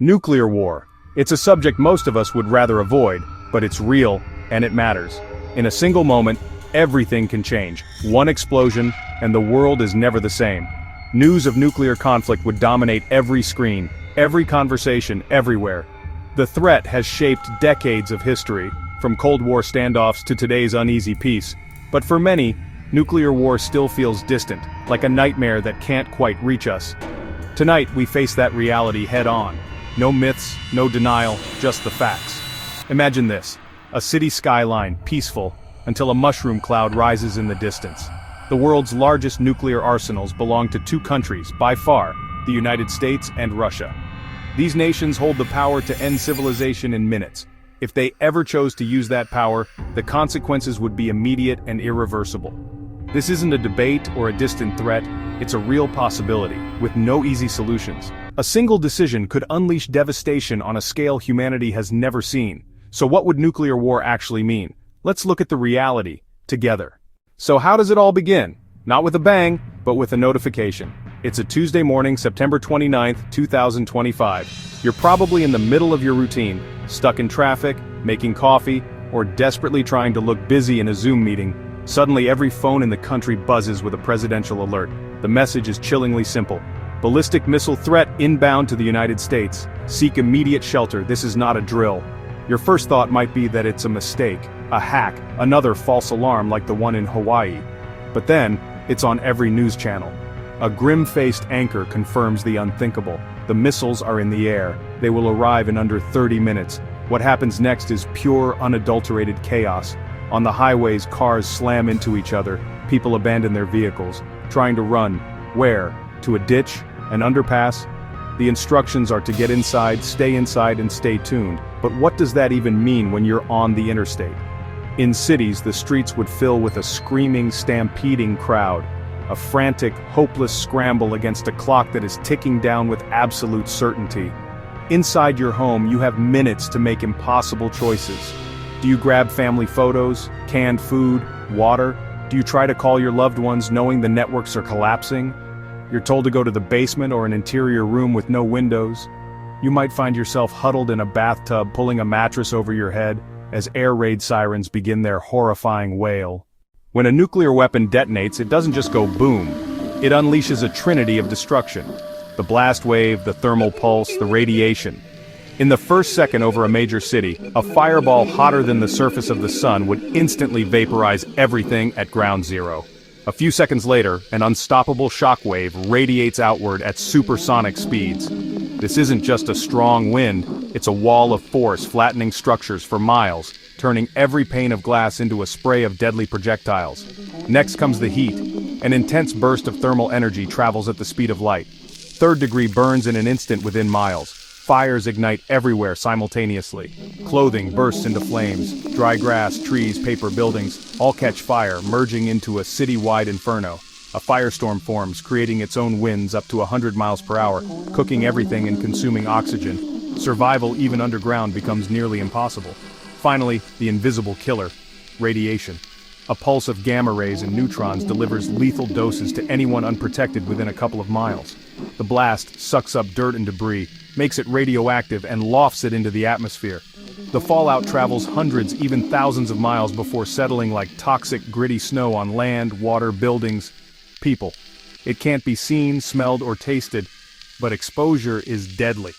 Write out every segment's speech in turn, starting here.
Nuclear war. It's a subject most of us would rather avoid, but it's real, and it matters. In a single moment, everything can change. One explosion, and the world is never the same. News of nuclear conflict would dominate every screen, every conversation, everywhere. The threat has shaped decades of history, from Cold War standoffs to today's uneasy peace. But for many, nuclear war still feels distant, like a nightmare that can't quite reach us. Tonight, we face that reality head-on. No myths, no denial, just the facts. Imagine this: a city skyline, peaceful, until a mushroom cloud rises in the distance. The world's largest nuclear arsenals belong to two countries, by far, the United States and Russia. These nations hold the power to end civilization in minutes. If they ever chose to use that power, the consequences would be immediate and irreversible. This isn't a debate or a distant threat, it's a real possibility, with no easy solutions. A single decision could unleash devastation on a scale humanity has never seen. So what would nuclear war actually mean? Let's look at the reality, together. So how does it all begin? Not with a bang, but with a notification. It's a Tuesday morning, September 29th, 2025. You're probably in the middle of your routine, stuck in traffic, making coffee, or desperately trying to look busy in a Zoom meeting. Suddenly every phone in the country buzzes with a presidential alert. The message is chillingly simple. Ballistic missile threat inbound to the United States. Seek immediate shelter, this is not a drill. Your first thought might be that it's a mistake, a hack, another false alarm like the one in Hawaii. But then, it's on every news channel. A grim-faced anchor confirms the unthinkable. The missiles are in the air. They will arrive in under 30 minutes. What happens next is pure, unadulterated chaos. On the highways, cars slam into each other. People abandon their vehicles, trying to run. Where? To a ditch? An underpass? The instructions are to get inside, and stay tuned. But what does that even mean when you're on the interstate? In cities, the streets would fill with a screaming, stampeding crowd. A frantic, hopeless scramble against a clock that is ticking down with absolute certainty. Inside your home, you have minutes to make impossible choices. Do you grab family photos, canned food, water? Do you try to call your loved ones knowing the networks are collapsing? You're told to go to the basement or an interior room with no windows. You might find yourself huddled in a bathtub pulling a mattress over your head as air raid sirens begin their horrifying wail. When a nuclear weapon detonates, it doesn't just go boom. It unleashes a trinity of destruction. The blast wave, the thermal pulse, the radiation. In the first second over a major city, a fireball hotter than the surface of the sun would instantly vaporize everything at ground zero. A few seconds later, an unstoppable shockwave radiates outward at supersonic speeds. This isn't just a strong wind, it's a wall of force flattening structures for miles, turning every pane of glass into a spray of deadly projectiles. Next comes the heat. An intense burst of thermal energy travels at the speed of light. Third degree burns in an instant within miles. Fires ignite everywhere simultaneously. Clothing bursts into flames. Dry grass, trees, paper, buildings, all catch fire, merging into a city-wide inferno. A firestorm forms, creating its own winds up to 100 miles per hour, cooking everything and consuming oxygen. Survival, even underground, becomes nearly impossible. Finally, the invisible killer, radiation. A pulse of gamma rays and neutrons delivers lethal doses to anyone unprotected within a couple of miles. The blast sucks up dirt and debris, makes it radioactive and lofts it into the atmosphere. The fallout travels hundreds, even thousands of miles before settling like toxic, gritty snow on land, water, buildings, people. It can't be seen, smelled, or tasted, but exposure is deadly.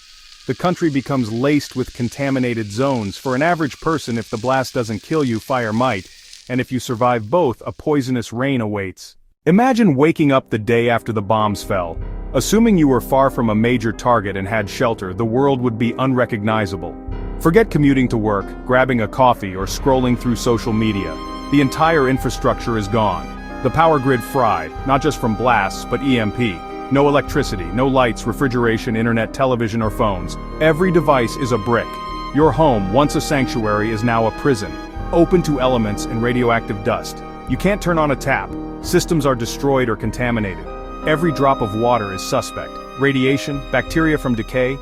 The country becomes laced with contaminated zones. For an average person, if the blast doesn't kill you, fire might. And if you survive both, a poisonous rain awaits. Imagine waking up the day after the bombs fell. Assuming you were far from a major target and had shelter, the world would be unrecognizable. Forget commuting to work, grabbing a coffee, or scrolling through social media. The entire infrastructure is gone. The power grid fried, not just from blasts, but EMP. No electricity, no lights, refrigeration, internet, television, or phones. Every device is a brick. Your home, once a sanctuary, is now a prison, open to elements and radioactive dust. You can't turn on a tap. Systems are destroyed or contaminated. Every drop of water is suspect. Radiation, bacteria from decay.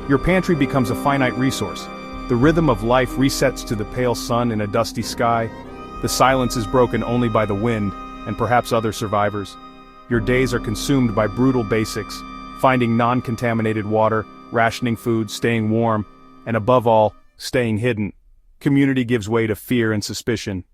Your pantry becomes a finite resource. The rhythm of life resets to the pale sun in a dusty sky. The silence is broken only by the wind, and perhaps other survivors. Your days are consumed by brutal basics, finding non-contaminated water, rationing food, staying warm, and above all, staying hidden. Community gives way to fear and suspicion.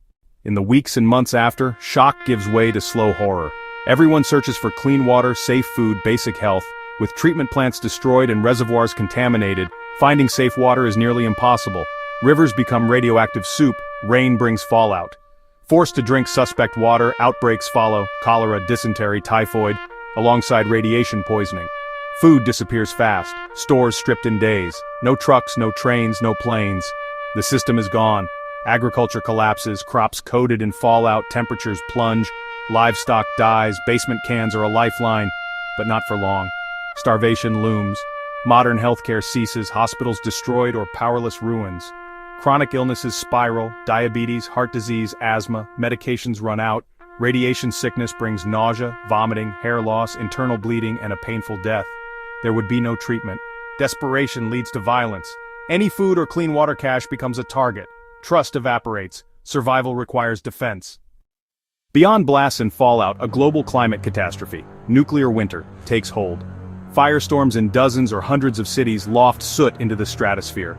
In the weeks and months after, shock gives way to slow horror. Everyone searches for clean water, safe food, basic health. With treatment plants destroyed and reservoirs contaminated, finding safe water is nearly impossible. Rivers become radioactive soup, rain brings fallout. Forced to drink suspect water, outbreaks follow, cholera, dysentery, typhoid, alongside radiation poisoning. Food disappears fast, stores stripped in days. No trucks, no trains, no planes. The system is gone. Agriculture collapses, crops coated in fallout, temperatures plunge, livestock dies, basement cans are a lifeline, but not for long. Starvation looms. Modern healthcare ceases, hospitals destroyed or powerless ruins. Chronic illnesses spiral, diabetes, heart disease, asthma, medications run out. Radiation sickness brings nausea, vomiting, hair loss, internal bleeding, and a painful death. There would be no treatment. Desperation leads to violence. Any food or clean water cache becomes a target. Trust evaporates. Survival requires defense. Beyond blasts and fallout, a global climate catastrophe, nuclear winter, takes hold. Firestorms in dozens or hundreds of cities loft soot into the stratosphere.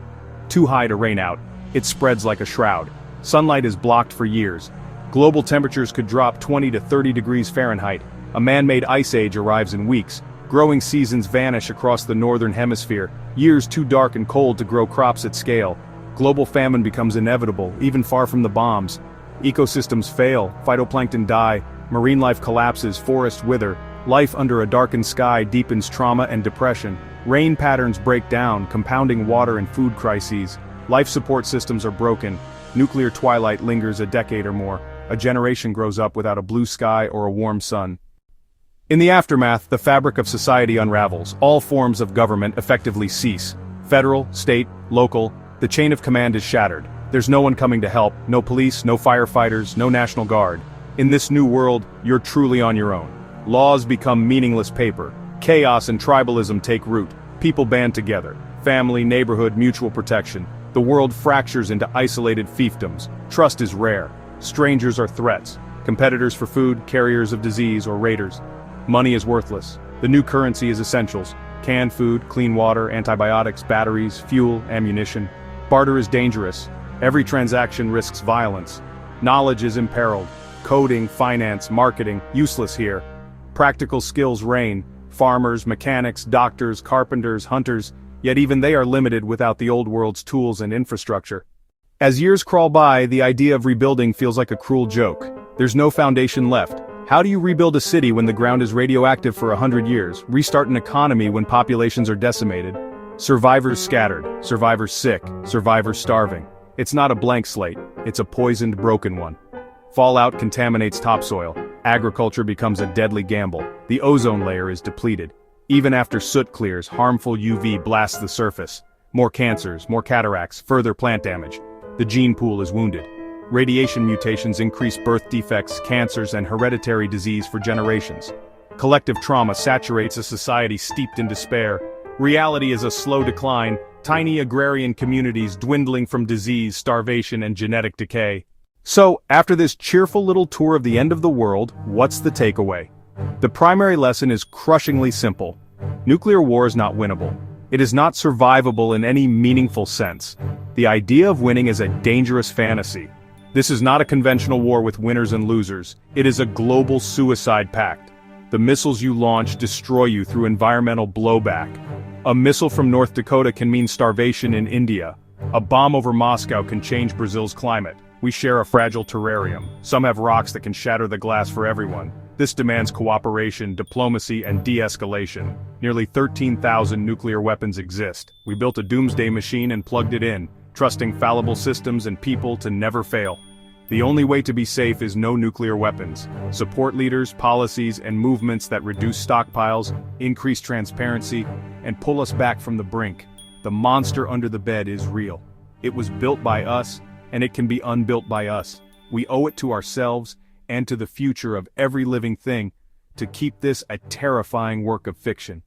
Too high to rain out, it spreads like a shroud. Sunlight is blocked for years. Global temperatures could drop 20 to 30 degrees Fahrenheit. A man-made ice age arrives in weeks. Growing seasons vanish across the northern hemisphere, years too dark and cold to grow crops at scale. Global famine becomes inevitable, even far from the bombs. Ecosystems fail, phytoplankton die, marine life collapses, forests wither. Life under a darkened sky deepens trauma and depression. Rain patterns break down, compounding water and food crises. Life support systems are broken. Nuclear twilight lingers a decade or more. A generation grows up without a blue sky or a warm sun. In the aftermath, the fabric of society unravels. All forms of government effectively cease. Federal, state, local, the chain of command is shattered. There's no one coming to help, no police, no firefighters, no National Guard. In this new world, you're truly on your own. Laws become meaningless paper. Chaos and tribalism take root. People band together. Family, neighborhood, mutual protection. The world fractures into isolated fiefdoms. Trust is rare. Strangers are threats. Competitors for food, carriers of disease, or raiders. Money is worthless. The new currency is essentials. Canned food, clean water, antibiotics, batteries, fuel, ammunition. Barter is dangerous. Every transaction risks violence. Knowledge is imperiled. Coding, finance, marketing, useless here. Practical skills reign. Farmers, mechanics, doctors, carpenters, hunters, yet even they are limited without the old world's tools and infrastructure. As years crawl by, the idea of rebuilding feels like a cruel joke. There's no foundation left. How do you rebuild a city when the ground is radioactive for 100 years, restart an economy when populations are decimated? Survivors scattered, survivors sick, survivors starving. It's not a blank slate, it's a poisoned, broken one. Fallout contaminates topsoil. Agriculture becomes a deadly gamble. The ozone layer is depleted. Even after soot clears, harmful UV blasts the surface. More cancers, more cataracts, further plant damage. The gene pool is wounded. Radiation mutations increase birth defects, cancers, and hereditary disease for generations. Collective trauma saturates a society steeped in despair. Reality is a slow decline, tiny agrarian communities dwindling from disease, starvation, and genetic decay. So, after this cheerful little tour of the end of the world, what's the takeaway? The primary lesson is crushingly simple. Nuclear war is not winnable. It is not survivable in any meaningful sense. The idea of winning is a dangerous fantasy. This is not a conventional war with winners and losers. It is a global suicide pact. The missiles you launch destroy you through environmental blowback. A missile from North Dakota can mean starvation in India. A bomb over Moscow can change Brazil's climate. We share a fragile terrarium. Some have rocks that can shatter the glass for everyone. This demands cooperation, diplomacy, and de-escalation. Nearly 13,000 nuclear weapons exist. We built a doomsday machine and plugged it in, trusting fallible systems and people to never fail. The only way to be safe is no nuclear weapons. Support leaders, policies, and movements that reduce stockpiles, increase transparency, and pull us back from the brink. The monster under the bed is real. It was built by us, and it can be unbuilt by us. We owe it to ourselves, and to the future of every living thing, to keep this a terrifying work of fiction.